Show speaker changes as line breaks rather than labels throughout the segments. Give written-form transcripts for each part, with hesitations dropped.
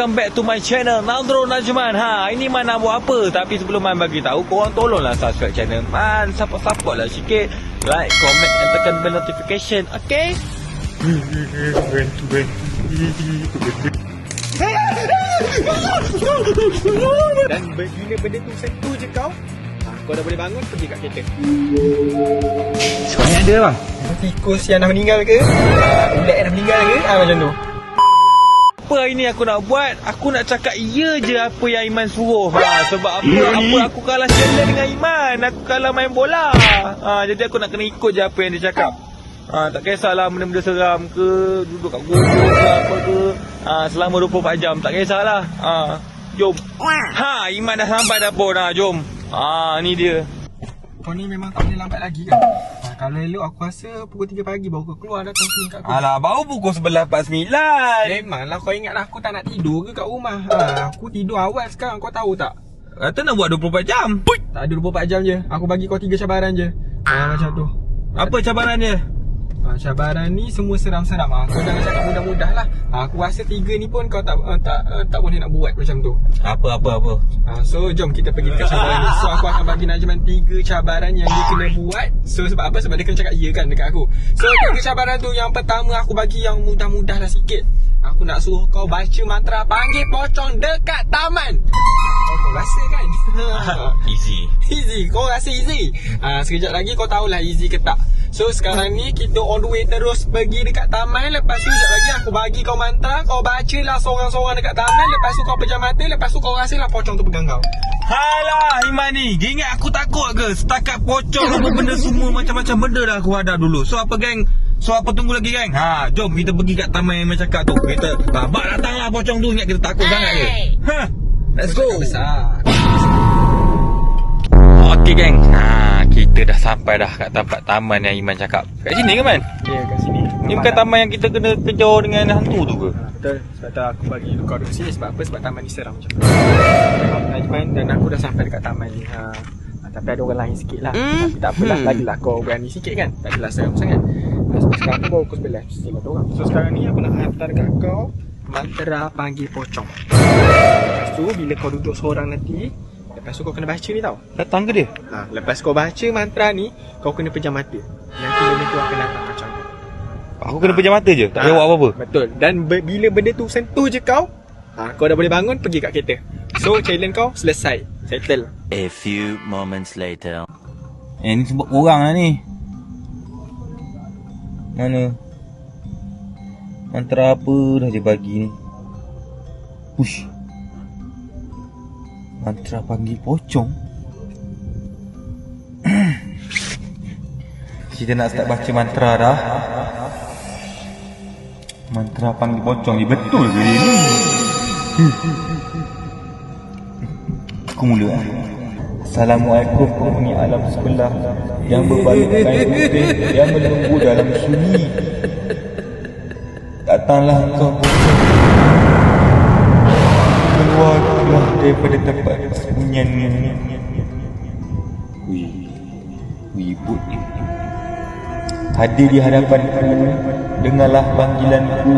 Welcome back to my channel Naldro Najman. Ini Man nak buat apa? Tapi sebelum Man bagi tahu, korang tolonglah subscribe channel Man, support lah sikit, like, comment and tekan bell notification. Okay? Dan bila benda tu sentuh je kau, kau dah boleh bangun pergi kat kereta.
Sebenarnya ada bang. Tikus yang dah meninggal ke? Ulat yang dah meninggal ke? Macam tu.
Apa hari ni aku nak buat? Aku nak cakap ya je apa yang Iman suruh. Sebab apa? Aku kalah challenge dengan Iman. Aku kalah main bola. Jadi aku nak kena ikut je apa yang dia cakap. Tak kisahlah benda-benda seram ke, duduk kat gubuk ke apa ke. Selama 24 jam tak kisahlah. Jom. Iman dah sampai dah pun. Jom. Ni dia.
Kau ni memang tak boleh lambat lagi kan? Kalau elok aku rasa pukul 3 pagi baru kau keluar datang sini kat aku.
Alah, baru pukul 11.49.
Memanglah kau ingat aku tak nak tidur ke kat rumah? Aku tidur awal sekarang, kau tahu tak?
Kata nak buat 24 jam.
Tak ada 24 jam je. Aku bagi kau 3 cabaran je. Macam tu.
Apa cabaran dia?
Cabaran ni semua seram-seram. Kau jangan cakap mudah-mudah lah. Aku rasa 3 ni pun kau tak boleh nak buat macam tu.
Apa?
So jom kita pergi dekat cabaran ni. So aku akan bagi Najman 3 cabaran yang dia kena buat. So sebab apa? Sebab dia kena cakap ya kan dekat aku. So 3 cabaran tu, yang pertama aku bagi yang mudah-mudah lah sikit. Aku nak suruh kau baca mantra panggil pocong dekat taman. Kau rasa kan? Easy. Kau rasa easy? Sekejap lagi kau tahulah easy ke tak. So sekarang ni kita on the way terus pergi dekat taman. Lepas tu sekejap lagi aku bagi kau mantra. Kau bacalah sorang-sorang dekat taman. Lepas tu kau pejam mata. Lepas tu kau rasalah pocong tu pegang kau.
Halah Iman ni, dia ingat aku takut ke? Setakat pocong apa benda semua, macam-macam benda dah aku hadap dulu. So apa geng? So apa tunggu lagi geng? Jom kita pergi kat taman yang macam cakap tu. Kita bak datanglah pocong tu. Ingat kita takut sangat ke? Let's go.
Besar.
Okey geng, kita dah sampai dah kat tempat taman yang Iman cakap. Kat sini ke Man?
Ya, kat sini.
Ni bukan taman yang kita kena kejar dengan hantu tu ke?
Betul. Sebab tu aku bagi kau duduk sini. Sebab apa? Sebab taman ni seram macam tu. Najman dan aku dah sampai dekat taman ni. Tapi ada orang lain sikit lah. Tapi tak apalah. Lagilah kau berani sikit kan. Tak adalah seram sangat. Sebab sekarang tu baru pukul 11. Sila tu orang. So sekarang ni aku nak hantar kat kau mantra panggil pocong. Lepas tu bila kau duduk seorang nanti, lepas tu kau kena baca ni tau.
Datang ke dia?
Lepas kau baca mantra ni, kau kena pejam mata. Nanti benda tu akan datang macam tu.
Aku kena pejam mata je? Tak jawab apa-apa?
Betul. Dan bila benda tu sentuh je kau, kau dah boleh bangun pergi kat kereta. So challenge kau selesai. Settle.
A few moments later.
Ni sebab korang lah ni. Mana? Mantra apa dah dia bagi ni? Push. Mantra panggil pocong. Kita nak start baca mantra dah. Mantra panggil pocong ni betul ke dia ni? Aku mula lah. Assalamualaikum penghuni alam sebelah yang berbalut kain putih yang menunggu dalam sunyi. Datanglah engkau pocong, keluarlah daripada tempat persembunyian ini. Wibut hadir di hadapanku, dengarlah panggilanku.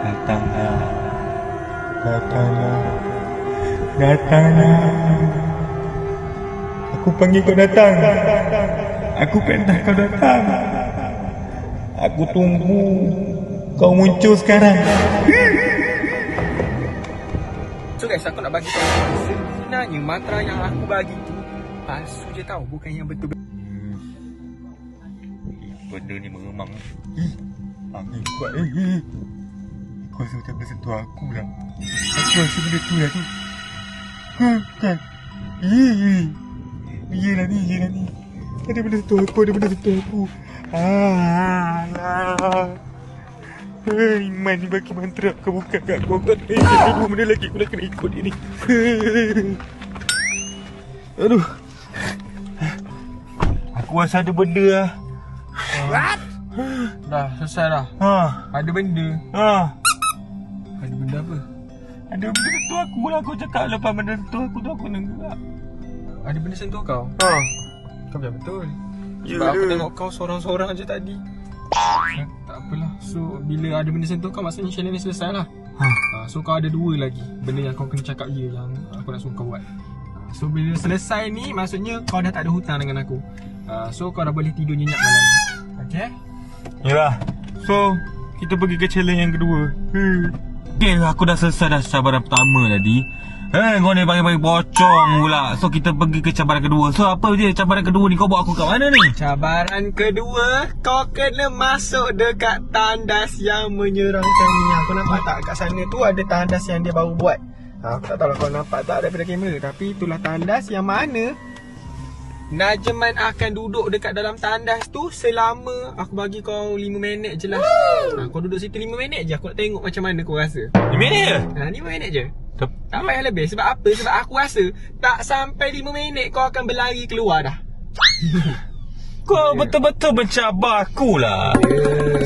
Datanglah. Aku panggil kau datang. Aku perintah kau datang. Aku tunggu kau muncul sekarang.
So guys, aku nak bagi kau sebenarnya mantra yang aku bagi tu palsu je tau, bukan yang betul.
Benda ni mengemang. Angin kuat. Kau rasa macam benda sentuh aku lah. Aku rasa benda tu lah tu. Kan? Yelah ni. Ada benda sentuh aku. Iman ni bagi mantra. Kau buka kat aku. Ada 2 benda lagi aku nak kena ikut dia ni. Aduh. Aku rasa ada benda lah.
What? Dah selesai dah. Ada benda. Ada benda apa?
Ada benda sentuh aku lah. Kau cakap lepas benda sentuh aku tu aku nak gerak.
Ada benda sentuh kau? Kau biar betul.
Ya
Sebab aku
ke?
tengok kau sorang-sorang je tadi. Tak apalah. So bila ada benda sentuh kau, maksudnya challenge ni selesai lah. So kau ada 2 lagi benda yang kau kena cakap ya yang aku nak suruh kau buat. So bila selesai ni, maksudnya kau dah tak ada hutang dengan aku. So kau dah boleh tidur nyenyak malam ni. Okay?
Yalah. So, kita pergi ke challenge yang kedua. Okay, aku dah selesai dah cabaran pertama tadi. Kau ni bagi-bagi pocong pula. So, kita pergi ke cabaran kedua. So, apa je cabaran kedua ni? Kau bawa aku kat mana ni?
Cabaran kedua, kau kena masuk dekat tandas yang menyeramkan ni. Kau nampak tak kat sana tu ada tandas yang dia baru buat. Aku tak tahu lah kau nampak tak daripada kamera. Tapi itulah tandas yang mana Najman akan duduk dekat dalam tandas tu selama, aku bagi kau 5 minit je lah. Kau duduk situ 5 minit je. Aku nak tengok macam mana kau rasa.
5 minit je?
5 minit je. Tak payah lebih. Sebab apa? Sebab aku rasa tak sampai 5 minit kau akan berlari keluar dah.
Kau betul-betul mencabar aku lah.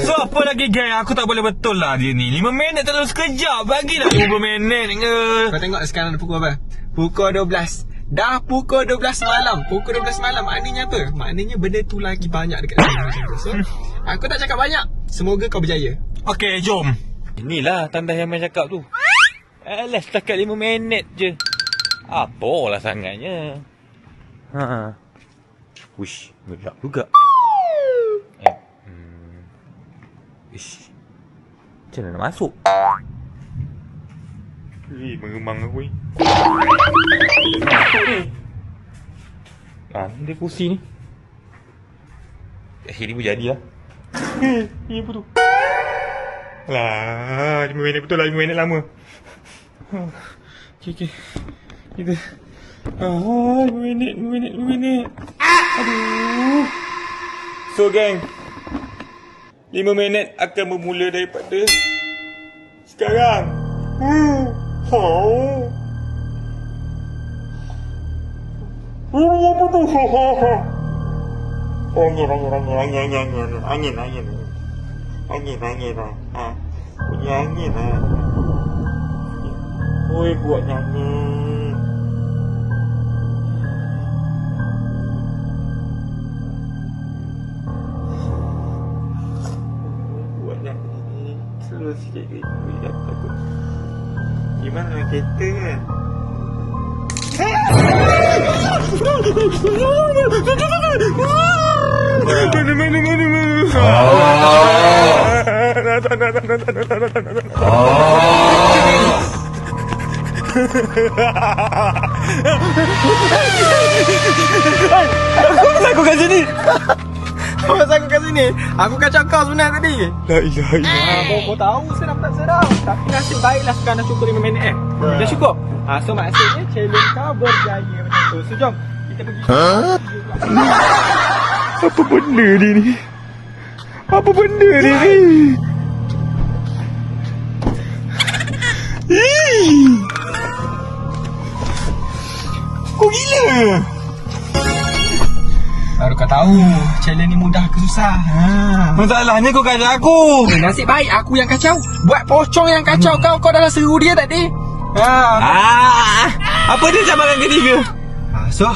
So apa lagi geng? Aku tak boleh betul lah dia ni. 5 minit terlalu sekejap. Bagilah 20 minit ke.
Kau tengok sekarang dah pukul apa? Pukul 12. Dah pukul 12 malam. Pukul 12 malam maknanya apa? Maknanya benda tu lagi banyak dekat sini macam tu. So aku tak cakap banyak. Semoga kau berjaya.
Okey, jom. Inilah tandas yang main cakap tu. Alah, setakat 5 minit je. Apalah sangatnya. Wish, gelap juga. Ish. Macam mana nak masuk? Mengemang aku ni. Masuk ni. Dia kursi ni. Akhirnya pun jadilah. Ini apa tu? Alah, 5 minit betul lah, 5 minit lama. Okay. Kita 5 minit. Aduh. So geng, 5 minit akan bermula daripada sekarang. Angin. Oi, buat nyanyi. Buat nyanyi. Slow sikit ke? Ui, takut. Gimana kereta kan? Kenapa aku kat sini? Kenapa aku kat sini? Aku kacau kau sebenarnya tadi. La ilaha illallah. Kau tahu seram tak seram. Tapi nasib baiklah sekarang dah cukup 5 minit Dah cukup. So maksudnya challenge kau berjaya macam tu. So jom kita pergi. Apa benda dia ni? Kau gila. Baru kau tahu challenge ni mudah ke susah. Masalahnya kau kacau aku. Nasib baik aku yang kacau. Buat pocong yang kacau kau dah seru dia tadi. Apa dia cabaran ketiga?
So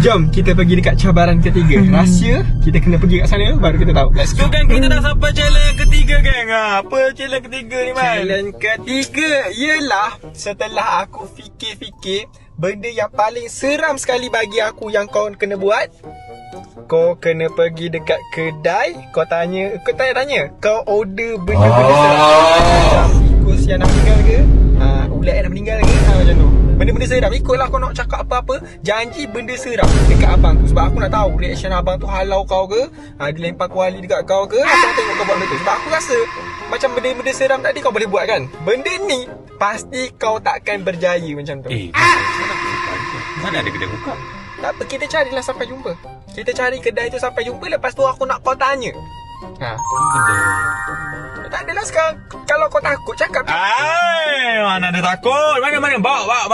jom kita pergi dekat cabaran ketiga. Rahsia kita kena pergi kat sana baru kita tahu. Let's go.
So geng, kita dah sampai challenge yang ketiga geng. Apa challenge ketiga ni man?
Challenge ketiga ialah setelah aku fikir-fikir benda yang paling seram sekali bagi aku yang kau kena buat. Kau kena pergi dekat kedai. Kau tanya. Kau order benda-benda seram. Macam tikus yang nak meninggal ke, ulat yang nak meninggal ke, macam tu. Benda-benda seram. Ikutlah kau nak cakap apa-apa. Janji benda seram dekat abang tu. Sebab aku nak tahu reaction abang tu halau kau ke, dilempar kuali dekat kau ke. Aku nak tengok kau buat benda tu. Sebab aku rasa macam benda-benda seram tadi kau boleh buat kan. Benda ni pasti kau takkan berjaya macam tu.
Mana ada kedai buka?
Tak apa, kita carilah sampai jumpa. Kita cari kedai tu sampai jumpa. Lepas tu aku nak kau tanya. Tak adalah sekarang. Kalau kau takut, cakap.
Mana ada takut. Mana. Bawa.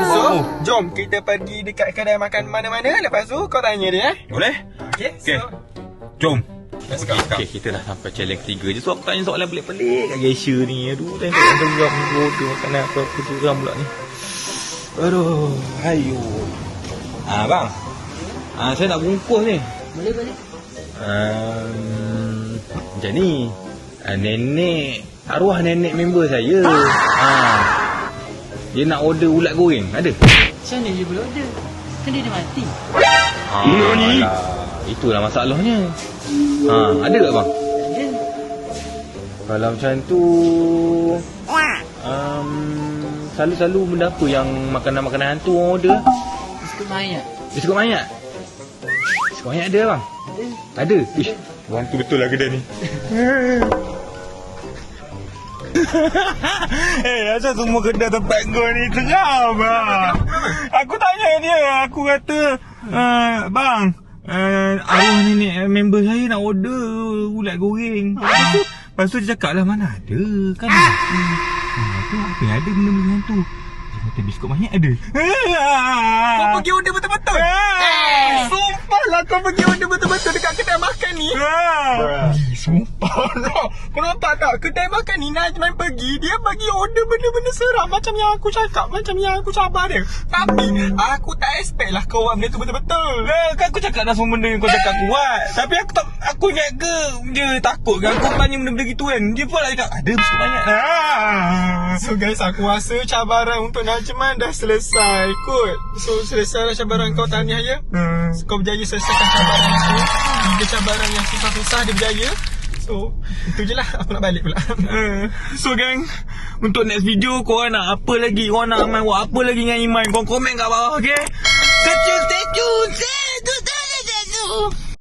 So, jom kita pergi dekat kedai makan mana-mana. Lepas tu kau tanya dia.
Boleh?
Okay.
So, jom. Let's go. Okay, kita dah sampai challenge ketiga je. So, aku tanya soalan pelik-pelik kat Gesha ni. Aduh, tengok geram bodoh makan apa-apa geram pula ni. Aduh, ayo. Bang. Saya nak bungkus ni.
Boleh.
Macam ni. Nenek arwah nenek member saya. Dia nak order ulat goreng. Ada?
Macam mana dia boleh order? Kan dia dah mati.
Alah, itulah masalahnya. Ada tak bang?
Ada.
Kalau macam tu selalu benda apa yang makanan-makanan hantu orang order?
Biskut mayat.
Biskut mayat? Biskut mayat ada bang? Ada? Ish, orang tu betul lah kedai ni. Asal semua kedai tempat kau ni seram lah. Aku tanya dia, aku kata bang, arwah nenek member saya nak order ulat goreng. Lepas tu dia cakap lah, mana ada kan. Tu apa yang ada benda-benda hantu. Dia kata biskut mayat ada.
Kau pergi order betul-betul? Sumpah lah kau pergi order betul-betul dekat kedai makan ni. Sumpah lah. Kau nampak tak? Kedai makan ni Najman pergi, dia bagi order benda-benda seram macam yang aku cakap, macam yang aku cabar dia. Tapi aku tak expect lah kau buat benda tu betul-betul.
Kan aku cakap dah semua benda yang kau cakap aku buat. Tapi aku tak, aku ingat ke dia takut kan aku tanya benda-benda gitu kan. Dia pula cakap ada biskut mayat.
So guys, aku rasa cabaran untuk Najman dah selesai kot. So selesai lah cabaran kau, tahniah ya. Kau berjaya selesaikan cabaran aku. 3 cabaran yang susah-susah dia berjaya. So itu je lah, aku nak balik pula.
So gang, untuk next video korang nak apa lagi, korang nak main buat apa lagi dengan Iman, korang komen kat bawah, okay? Stay tune.